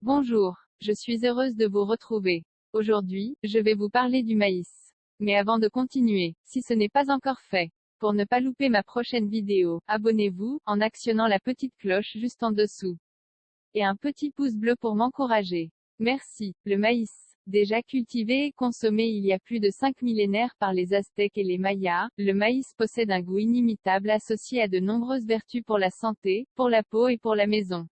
Bonjour, je suis heureuse de vous retrouver. Aujourd'hui, je vais vous parler du maïs. Mais avant de continuer, si ce n'est pas encore fait, pour ne pas louper ma prochaine vidéo, abonnez-vous, en actionnant la petite cloche juste en dessous. Et un petit pouce bleu pour m'encourager. Merci. Le maïs. Déjà cultivé et consommé il y a plus de 5 millénaires par les Aztèques et les Mayas, le maïs possède un goût inimitable associé à de nombreuses vertus pour la santé, pour la peau et pour la maison.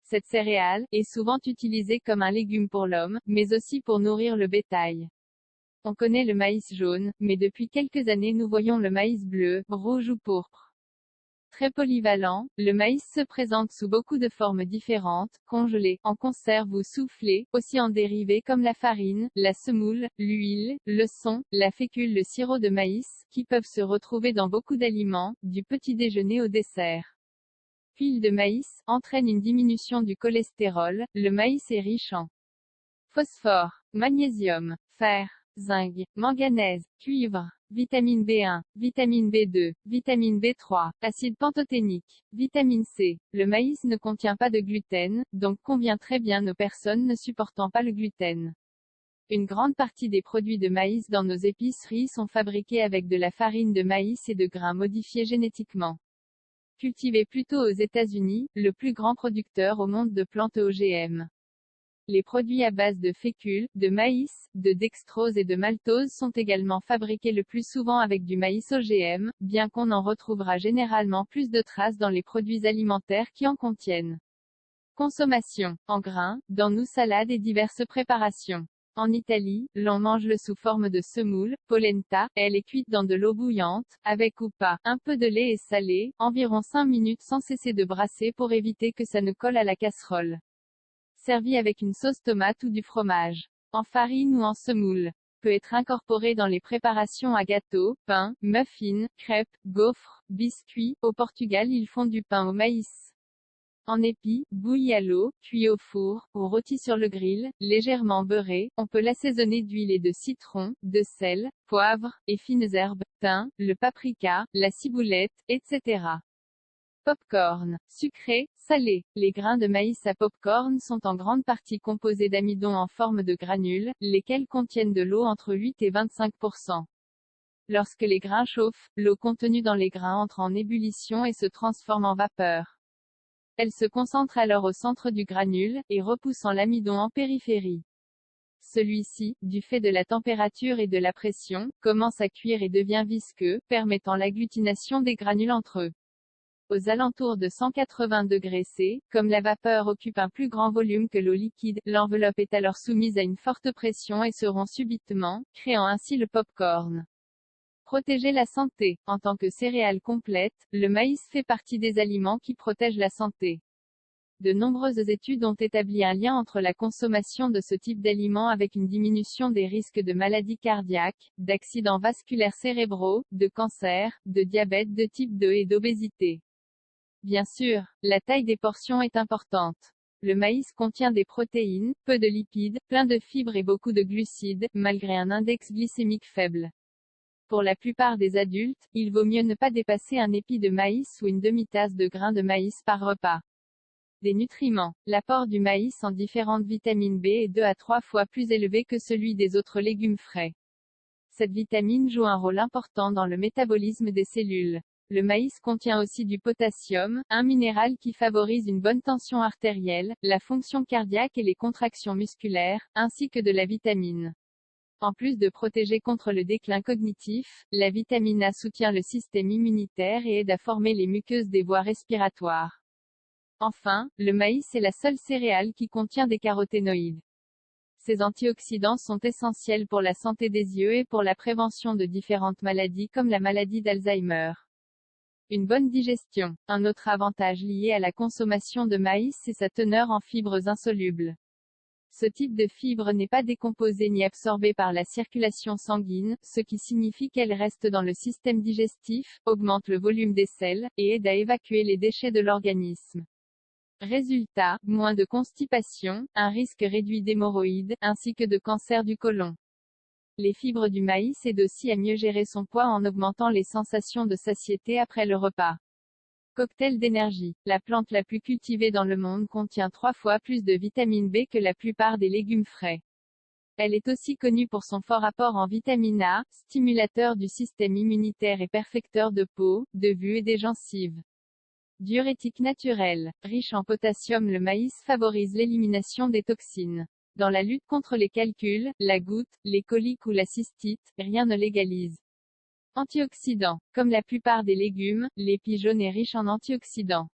Cette céréale est souvent utilisée comme un légume pour l'homme, mais aussi pour nourrir le bétail. On connaît le maïs jaune, mais depuis quelques années nous voyons le maïs bleu, rouge ou pourpre. Très polyvalent, le maïs se présente sous beaucoup de formes différentes, congelé, en conserve ou soufflé, aussi en dérivés comme la farine, la semoule, l'huile, le son, la fécule, le sirop de maïs, qui peuvent se retrouver dans beaucoup d'aliments, du petit déjeuner au dessert. L'huile de maïs entraîne une diminution du cholestérol. Le maïs est riche en phosphore, magnésium, fer, zinc, manganèse, cuivre, vitamine B1, vitamine B2, vitamine B3, acide pantothénique, vitamine C. Le maïs ne contient pas de gluten, donc convient très bien aux personnes ne supportant pas le gluten. Une grande partie des produits de maïs dans nos épiceries sont fabriqués avec de la farine de maïs et de grains modifiés génétiquement. Cultivé plutôt aux États-Unis, le plus grand producteur au monde de plantes OGM. Les produits à base de fécule, de maïs, de dextrose et de maltose sont également fabriqués le plus souvent avec du maïs OGM, bien qu'on en retrouvera généralement plus de traces dans les produits alimentaires qui en contiennent. Consommation. En grains, dans nos salades et diverses préparations. En Italie, l'on mange le sous forme de semoule, polenta, elle est cuite dans de l'eau bouillante, avec ou pas, un peu de lait et salé, environ 5 minutes sans cesser de brasser pour éviter que ça ne colle à la casserole. Servi avec une sauce tomate ou du fromage. En farine ou en semoule. Peut être incorporé dans les préparations à gâteaux, pain, muffins, crêpes, gaufres, biscuits. Au Portugal ils font du pain au maïs. En épi, bouilli à l'eau, cuit au four, ou rôti sur le grill, légèrement beurré, on peut l'assaisonner d'huile et de citron, de sel, poivre, et fines herbes, thym, le paprika, la ciboulette, etc. Popcorn. Sucré, salé. Les grains de maïs à popcorn sont en grande partie composés d'amidon en forme de granules, lesquels contiennent de l'eau entre 8 et 25%. Lorsque les grains chauffent, l'eau contenue dans les grains entre en ébullition et se transforme en vapeur. Elle se concentre alors au centre du granule, et repoussant l'amidon en périphérie. Celui-ci, du fait de la température et de la pression, commence à cuire et devient visqueux, permettant l'agglutination des granules entre eux. Aux alentours de 180 degrés C, comme la vapeur occupe un plus grand volume que l'eau liquide, l'enveloppe est alors soumise à une forte pression et se rompt subitement, créant ainsi le popcorn. Protéger la santé. En tant que céréale complète, le maïs fait partie des aliments qui protègent la santé. De nombreuses études ont établi un lien entre la consommation de ce type d'aliments avec une diminution des risques de maladies cardiaques, d'accidents vasculaires cérébraux, de cancer, de diabète de type 2 et d'obésité. Bien sûr, la taille des portions est importante. Le maïs contient des protéines, peu de lipides, plein de fibres et beaucoup de glucides, malgré un index glycémique faible. Pour la plupart des adultes, il vaut mieux ne pas dépasser un épi de maïs ou une demi-tasse de grains de maïs par repas. Des nutriments. L'apport du maïs en différentes vitamines B est 2 à 3 fois plus élevé que celui des autres légumes frais. Cette vitamine joue un rôle important dans le métabolisme des cellules. Le maïs contient aussi du potassium, un minéral qui favorise une bonne tension artérielle, la fonction cardiaque et les contractions musculaires, ainsi que de la vitamine. En plus de protéger contre le déclin cognitif, la vitamine A soutient le système immunitaire et aide à former les muqueuses des voies respiratoires. Enfin, le maïs est la seule céréale qui contient des caroténoïdes. Ces antioxydants sont essentiels pour la santé des yeux et pour la prévention de différentes maladies comme la maladie d'Alzheimer. Une bonne digestion. Un autre avantage lié à la consommation de maïs c'est sa teneur en fibres insolubles. Ce type de fibre n'est pas décomposée ni absorbée par la circulation sanguine, ce qui signifie qu'elle reste dans le système digestif, augmente le volume des selles, et aide à évacuer les déchets de l'organisme. Résultat, moins de constipation, un risque réduit d'hémorroïdes, ainsi que de cancer du côlon. Les fibres du maïs aident aussi à mieux gérer son poids en augmentant les sensations de satiété après le repas. Cocktail d'énergie. La plante la plus cultivée dans le monde contient 3 fois plus de vitamine B que la plupart des légumes frais. Elle est aussi connue pour son fort apport en vitamine A, stimulateur du système immunitaire et perfecteur de peau, de vue et des gencives. Diurétique naturel. Riche en potassium, le maïs favorise l'élimination des toxines. Dans la lutte contre les calculs, la goutte, les coliques ou la cystite, rien ne l'égalise. Antioxydants. Comme la plupart des légumes, l'épi jaune est riche en antioxydants.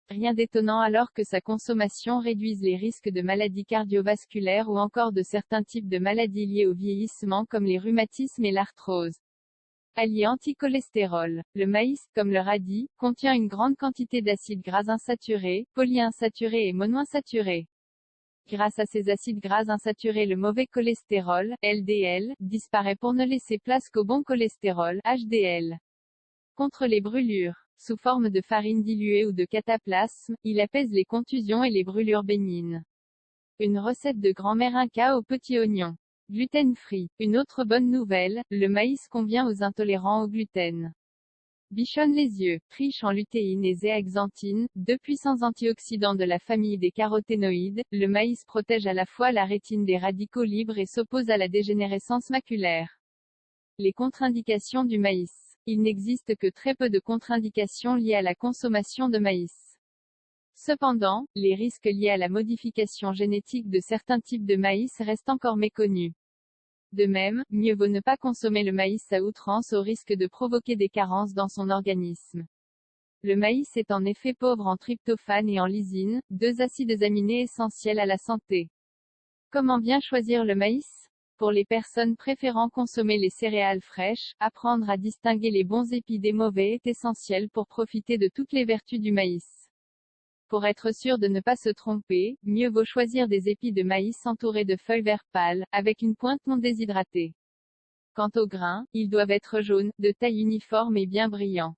Rien d'étonnant alors que sa consommation réduise les risques de maladies cardiovasculaires ou encore de certains types de maladies liées au vieillissement comme les rhumatismes et l'arthrose. Allié anti-cholestérol. Le maïs, comme le radis, contient une grande quantité d'acides gras insaturés, polyinsaturés et monoinsaturés. Grâce à ces acides gras insaturés, le mauvais cholestérol, LDL, disparaît pour ne laisser place qu'au bon cholestérol, HDL. Contre les brûlures. Sous forme de farine diluée ou de cataplasme, il apaise les contusions et les brûlures bénignes. Une recette de grand-mère Inca au petit oignon. Gluten-free. Une autre bonne nouvelle, le maïs convient aux intolérants au gluten. Bichonne les yeux. Riche en lutéine et zéaxanthine, deux puissants antioxydants de la famille des caroténoïdes, le maïs protège à la fois la rétine des radicaux libres et s'oppose à la dégénérescence maculaire. Les contre-indications du maïs. Il n'existe que très peu de contre-indications liées à la consommation de maïs. Cependant, les risques liés à la modification génétique de certains types de maïs restent encore méconnus. De même, mieux vaut ne pas consommer le maïs à outrance au risque de provoquer des carences dans son organisme. Le maïs est en effet pauvre en tryptophane et en lysine, deux acides aminés essentiels à la santé. Comment bien choisir le maïs? Pour les personnes préférant consommer les céréales fraîches, apprendre à distinguer les bons épis des mauvais est essentiel pour profiter de toutes les vertus du maïs. Pour être sûr de ne pas se tromper, mieux vaut choisir des épis de maïs entourés de feuilles vert pâle, avec une pointe non déshydratée. Quant aux grains, ils doivent être jaunes, de taille uniforme et bien brillants.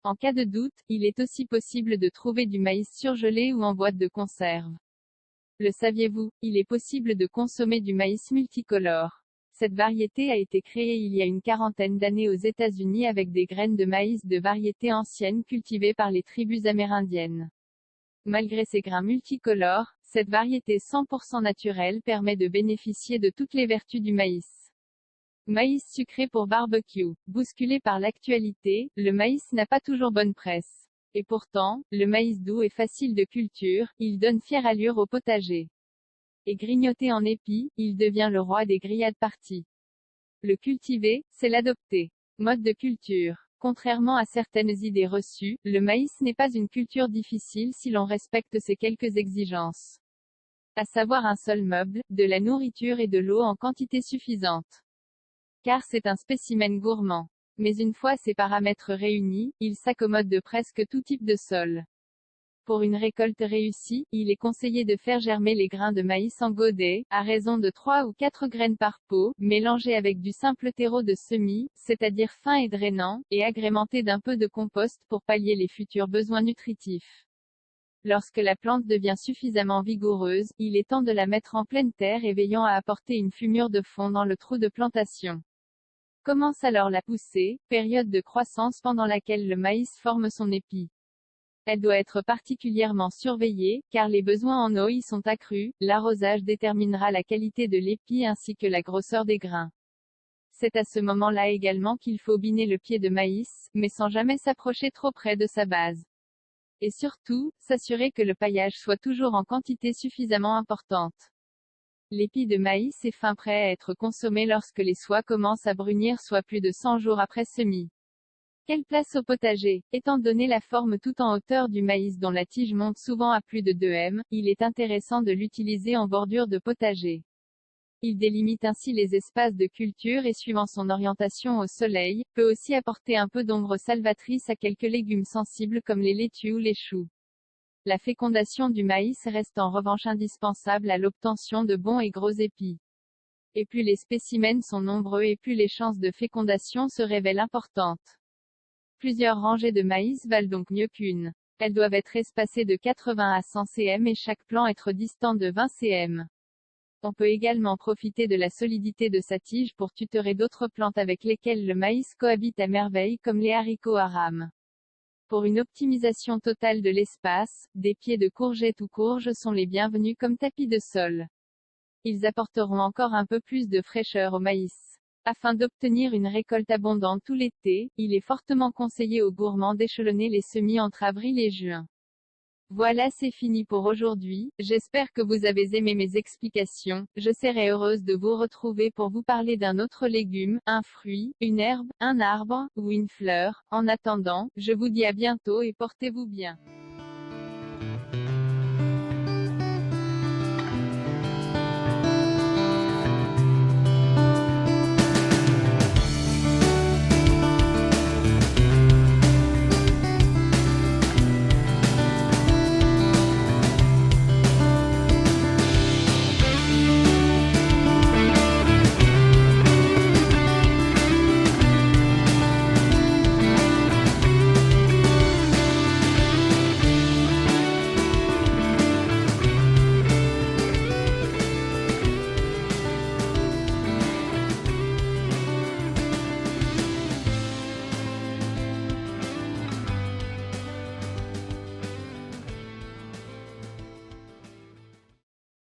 En cas de doute, il est aussi possible de trouver du maïs surgelé ou en boîte de conserve. Le saviez-vous? Il est possible de consommer du maïs multicolore. Cette variété a été créée il y a une quarantaine d'années aux États-Unis avec des graines de maïs de variété ancienne cultivées par les tribus amérindiennes. Malgré ses grains multicolores, cette variété 100% naturelle permet de bénéficier de toutes les vertus du maïs. Maïs sucré pour barbecue. Bousculé par l'actualité, le maïs n'a pas toujours bonne presse. Et pourtant, le maïs doux est facile de culture, il donne fière allure au potager. Et grignoté en épis, il devient le roi des grillades parties. Le cultiver, c'est l'adopter. Mode de culture. Contrairement à certaines idées reçues, le maïs n'est pas une culture difficile si l'on respecte ses quelques exigences. À savoir un seul meuble, de la nourriture et de l'eau en quantité suffisante. Car c'est un spécimen gourmand. Mais une fois ces paramètres réunis, il s'accommode de presque tout type de sol. Pour une récolte réussie, il est conseillé de faire germer les grains de maïs en godet, à raison de 3 ou 4 graines par pot, mélangées avec du simple terreau de semis, c'est-à-dire fin et drainant, et agrémenté d'un peu de compost pour pallier les futurs besoins nutritifs. Lorsque la plante devient suffisamment vigoureuse, il est temps de la mettre en pleine terre et veillant à apporter une fumure de fond dans le trou de plantation. Commence alors la poussée, période de croissance pendant laquelle le maïs forme son épi. Elle doit être particulièrement surveillée, car les besoins en eau y sont accrus, l'arrosage déterminera la qualité de l'épi ainsi que la grosseur des grains. C'est à ce moment-là également qu'il faut biner le pied de maïs, mais sans jamais s'approcher trop près de sa base. Et surtout, s'assurer que le paillage soit toujours en quantité suffisamment importante. L'épi de maïs est fin prêt à être consommé lorsque les soies commencent à brunir, soit plus de 100 jours après semis. Quelle place au potager? Étant donné la forme tout en hauteur du maïs dont la tige monte souvent à plus de 2 m, il est intéressant de l'utiliser en bordure de potager. Il délimite ainsi les espaces de culture et suivant son orientation au soleil, peut aussi apporter un peu d'ombre salvatrice à quelques légumes sensibles comme les laitues ou les choux. La fécondation du maïs reste en revanche indispensable à l'obtention de bons et gros épis. Et plus les spécimens sont nombreux et plus les chances de fécondation se révèlent importantes. Plusieurs rangées de maïs valent donc mieux qu'une. Elles doivent être espacées de 80 à 100 cm et chaque plant être distant de 20 cm. On peut également profiter de la solidité de sa tige pour tutorer d'autres plantes avec lesquelles le maïs cohabite à merveille comme les haricots à rames. Pour une optimisation totale de l'espace, des pieds de courgettes ou courges sont les bienvenus comme tapis de sol. Ils apporteront encore un peu plus de fraîcheur au maïs. Afin d'obtenir une récolte abondante tout l'été, il est fortement conseillé aux gourmands d'échelonner les semis entre avril et juin. Voilà, c'est fini pour aujourd'hui, j'espère que vous avez aimé mes explications, je serai heureuse de vous retrouver pour vous parler d'un autre légume, un fruit, une herbe, un arbre, ou une fleur. En attendant, je vous dis à bientôt et portez-vous bien.